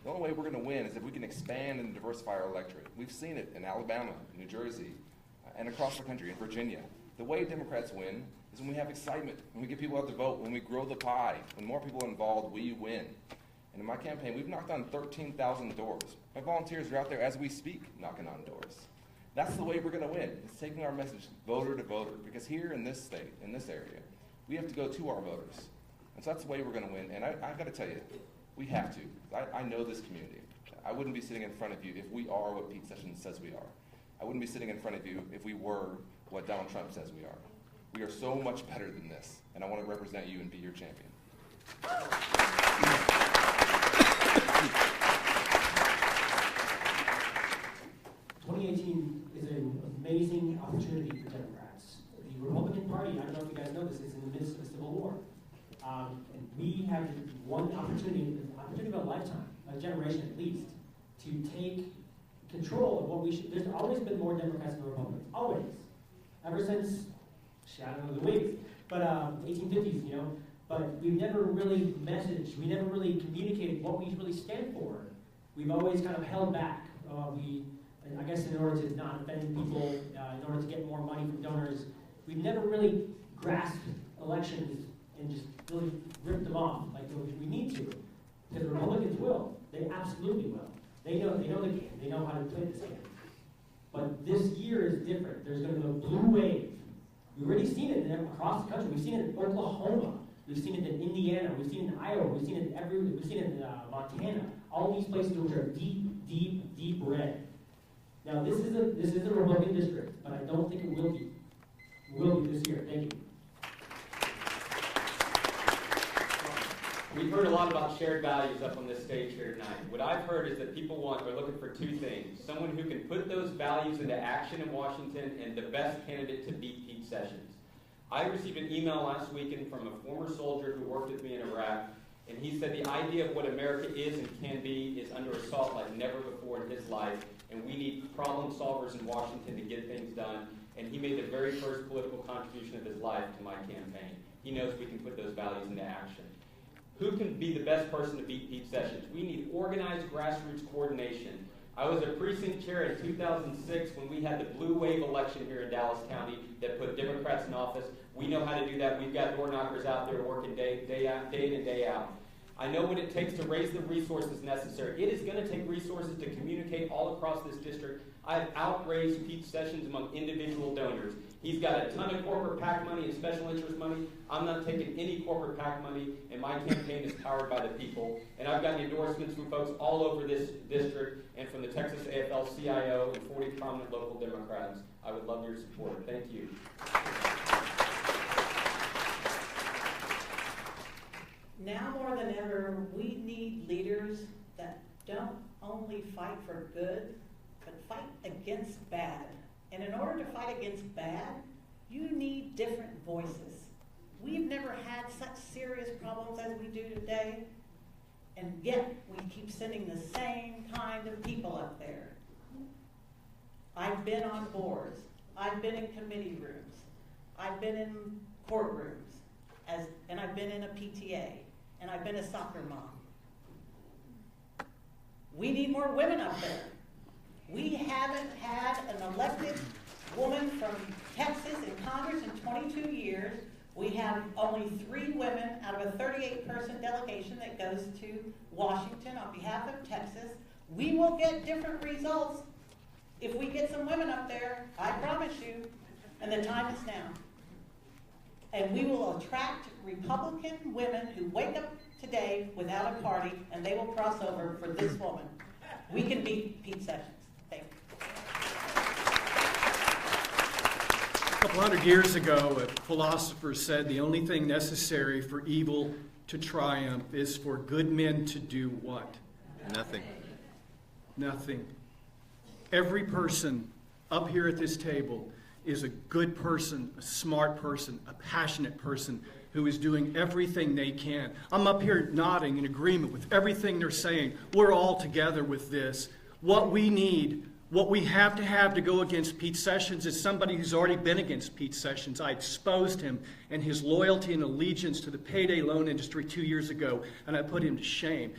The only way we're going to win is if we can expand and diversify our electorate. We've seen it in Alabama, New Jersey, and across the country, in Virginia. The way Democrats win is when we have excitement, when we get people out to vote, when we grow the pie, when more people are involved, we win. And in my campaign, we've knocked on 13,000 doors. My volunteers are out there as we speak, knocking on doors. That's the way we're going to win. It's taking our message voter to voter. Because here in this state, in this area, we have to go to our voters. And so that's the way we're going to win. And I've got to tell you, we have to. I know this community. I wouldn't be sitting in front of you if we are what Pete Sessions says we are. I wouldn't be sitting in front of you if we were what Donald Trump says we are. We are so much better than this, and I want to represent you and be your champion. 2018 is an amazing opportunity for Democrats. The Republican Party, I don't know if you guys know this, is in the midst of a civil war. And we have one opportunity of a lifetime, a generation at least, to take control of what we should. There's always been more Democrats than Republicans, always. Ever since Shadow of the Whigs, but 1850s, but we've never really messaged, we never really communicated what we really stand for. We've always kind of held back. I guess in order to not offend people, in order to get more money from donors, we've never really grasped elections and just really ripped them off like we need to. Because the Republicans will. They absolutely will. They know the game. They know how to play this game. But this year is different. There's going to be a blue wave. We've already seen it across the country. We've seen it in Oklahoma. We've seen it in Indiana. We've seen it in Iowa. We've seen it in Montana. All these places which are deep, deep, deep red. Now this is a Republican district, but I don't think it will be. It will be this year. Thank you. We've heard a lot about shared values up on this stage here tonight. What I've heard is that people are looking for two things. Someone who can put those values into action in Washington, and the best candidate to beat Pete Sessions. I received an email last weekend from a former soldier who worked with me in Iraq, and he said the idea of what America is and can be is under assault like never before in his life, and we need problem solvers in Washington to get things done. And he made the very first political contribution of his life to my campaign. He knows we can put those values into action. Who can be the best person to beat Pete Sessions? We need organized grassroots coordination. I was a precinct chair in 2006 when we had the blue wave election here in Dallas County that put Democrats in office. We know how to do that. We've got door knockers out there working day in and day out. I know what it takes to raise the resources necessary. It is going to take resources to communicate all across this district. I've outraised Pete Sessions among individual donors. He's got a ton of corporate PAC money and special interest money. I'm not taking any corporate PAC money, and my campaign is powered by the people. And I've gotten endorsements from folks all over this district and from the Texas AFL-CIO and 40 prominent local Democrats. I would love your support. Thank you. Now more than ever, we need leaders that don't only fight for good, but fight against bad. And in order to fight against bad, you need different voices. We've never had such serious problems as we do today, and yet we keep sending the same kind of people up there. I've been on boards. I've been in committee rooms. I've been in courtrooms, and I've been in a PTA, and I've been a soccer mom. We need more women up there. We haven't had an elected woman from Texas in Congress in 22 years. We have only 3 women out of a 38-person delegation that goes to Washington on behalf of Texas. We will get different results if we get some women up there, I promise you, and the time is now. And we will attract Republican women who wake up today without a party, and they will cross over for this woman. We can beat Pete Sessions. Thank you. A couple hundred years ago, a philosopher said the only thing necessary for evil to triumph is for good men to do what? Nothing. Nothing. Every person up here at this table is a good person, a smart person, a passionate person who is doing everything they can. I'm up here nodding in agreement with everything they're saying. We're all together with this. What we need, what we have to go against Pete Sessions is somebody who's already been against Pete Sessions. I exposed him and his loyalty and allegiance to the payday loan industry 2 years ago, and I put him to shame.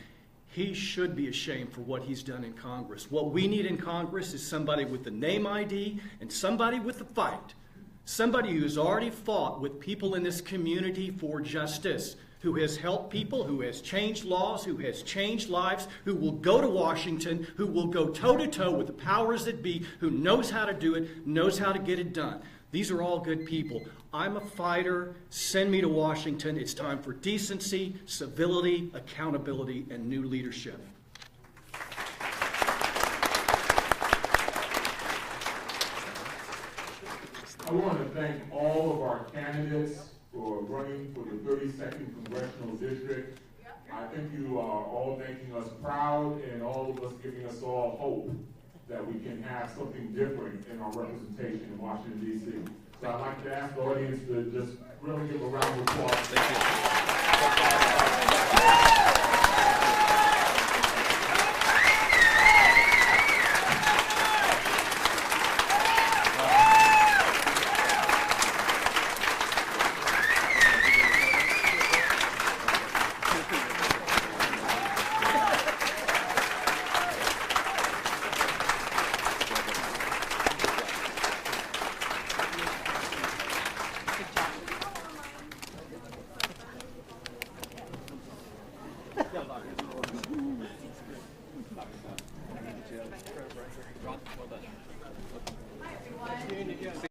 He should be ashamed for what he's done in Congress. What we need in Congress is somebody with the name ID and somebody with the fight. Somebody who's already fought with people in this community for justice, who has helped people, who has changed laws, who has changed lives, who will go to Washington, who will go toe-to-toe with the powers that be, who knows how to do it, knows how to get it done. These are all good people. I'm a fighter. Send me to Washington. It's time for decency, civility, accountability, and new leadership. I want to thank all of our candidates for running for the 32nd Congressional District. I think you are all making us proud and all of us giving us all hope that we can have something different in our representation in Washington, D.C. So I'd like to ask the audience to just really give a round of applause. Thank you. Hi, everyone.